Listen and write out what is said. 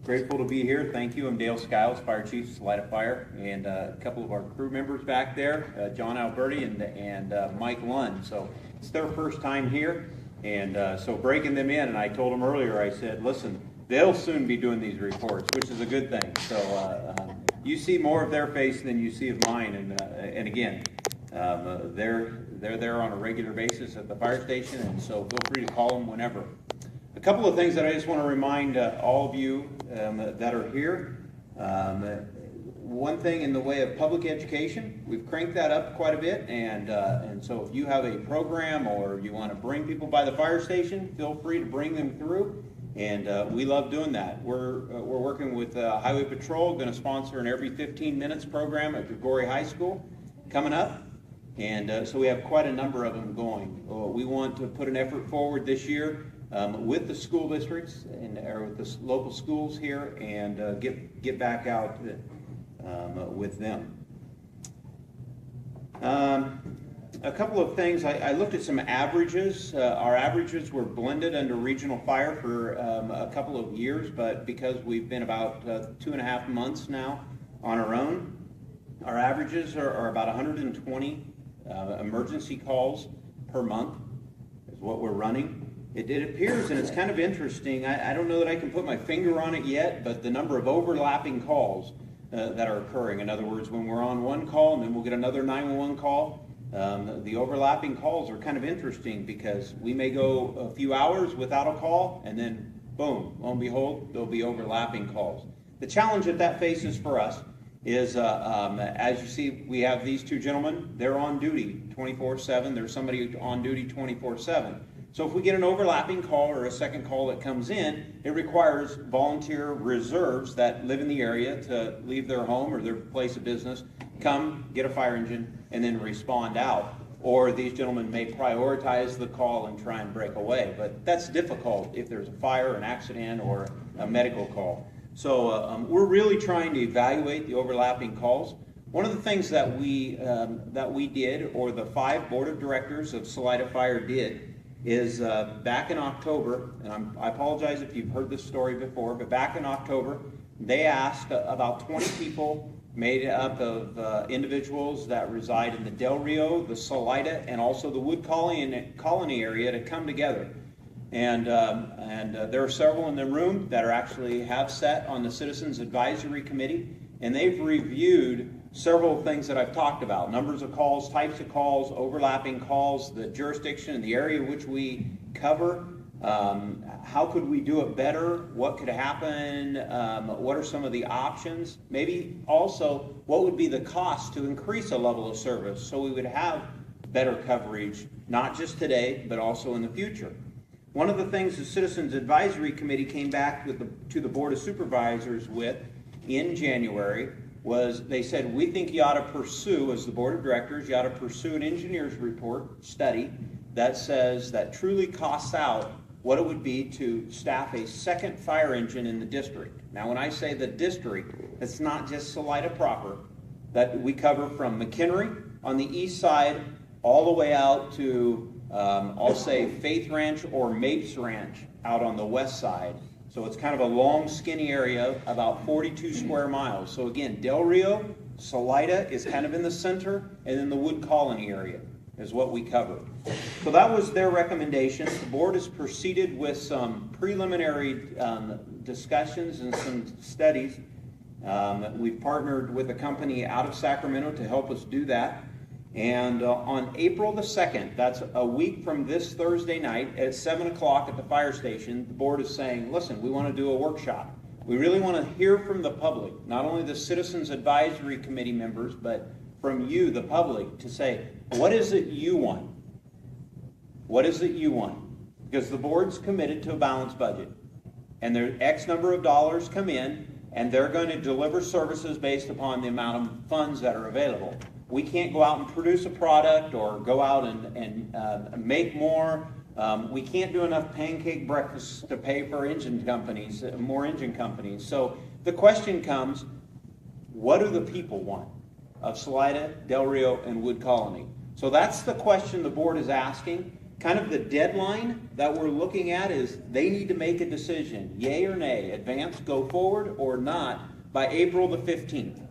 Grateful to be here. Thank you. I'm Dale Skiles, Fire Chief, Salida Fire, and a couple of our crew members back there, John Alberti and Mike Lund. So it's their first time here, and so breaking them in, and I told them earlier, I said, listen, they'll soon be doing these reports, which is a good thing. So you see more of their face than you see of mine, and again, they're there on a regular basis at the fire station, and so feel free to call them whenever. A couple of things that I just want to remind all of you that are here. One thing in the way of public education, we've cranked that up quite a bit, and so if you have a program or you want to bring people by the fire station, feel free to bring them through, and we love doing that. We're working with Highway Patrol, going to sponsor an every 15 minutes program at Gregory High School coming up. And so we have quite a number of them going. We want to put an effort forward this year with the school districts or with the local schools here and get back out with them. A couple of things. I looked at some averages. Our averages were blended under regional fire for a couple of years, but because we've been about 2.5 months now on our own, our averages are about 120 emergency calls per month is what we're running. It appears, and it's kind of interesting, I don't know that I can put my finger on it yet, but the number of overlapping calls that are occurring. In other words, when we're on one call and then we'll get another 911 call, the overlapping calls are kind of interesting because we may go a few hours without a call and then boom, lo and behold, there'll be overlapping calls. The challenge that faces for us is, as you see, we have these two gentlemen. They're on duty 24/7. There's somebody on duty 24/7. So if we get an overlapping call or a second call that comes in, it requires volunteer reserves that live in the area to leave their home or their place of business, come, get a fire engine, and then respond out. Or these gentlemen may prioritize the call and try and break away. But that's difficult if there's a fire, an accident, or a medical call. So we're really trying to evaluate the overlapping calls. One of the things that we did, or the 5 board of directors of Salida Fire did, is back in October, and I apologize if you've heard this story before, but back in October, they asked about 20 people made up of individuals that reside in the Del Rio, the Salida, and also the Wood Colony area to come together. And there are several in the room that have sat on the Citizens Advisory Committee, and they've reviewed several things that I've talked about: numbers of calls, types of calls, overlapping calls, the jurisdiction and the area which we cover. How could we do it better? What could happen? What are some of the options? Maybe also, what would be the cost to increase a level of service so we would have better coverage, not just today, but also in the future? One of the things the Citizens Advisory Committee came back to the Board of Supervisors with in January was they said, we think you ought to pursue, as the Board of Directors, you ought to pursue an engineer's report study that says that truly costs out what it would be to staff a second fire engine in the district. Now, when I say the district, it's not just Salida proper, that we cover from McHenry on the east side all the way out to I'll say Faith Ranch or Mapes Ranch out on the west side. So it's kind of a long, skinny area, about 42 square miles. So again, Del Rio, Salida is kind of in the center, and then the Wood Colony area is what we cover. So that was their recommendation. The board has proceeded with some preliminary discussions and some studies. We've partnered with a company out of Sacramento to help us do that. And on April the 2nd, that's a week from this Thursday night at 7 o'clock at the fire station, the board is saying, listen, we want to do a workshop. We really want to hear from the public, not only the Citizens Advisory Committee members, but from you, the public, to say, what is it you want? What is it you want? Because the board's committed to a balanced budget. And there X number of dollars come in, and they're going to deliver services based upon the amount of funds that are available. We can't go out and produce a product or go out and make more. We can't do enough pancake breakfasts to pay for engine companies, more engine companies. So the question comes, what do the people want of Salida, Del Rio, and Wood Colony? So that's the question the board is asking. Kind of the deadline that we're looking at is they need to make a decision, yay or nay, advance, go forward or not, by April the 15th.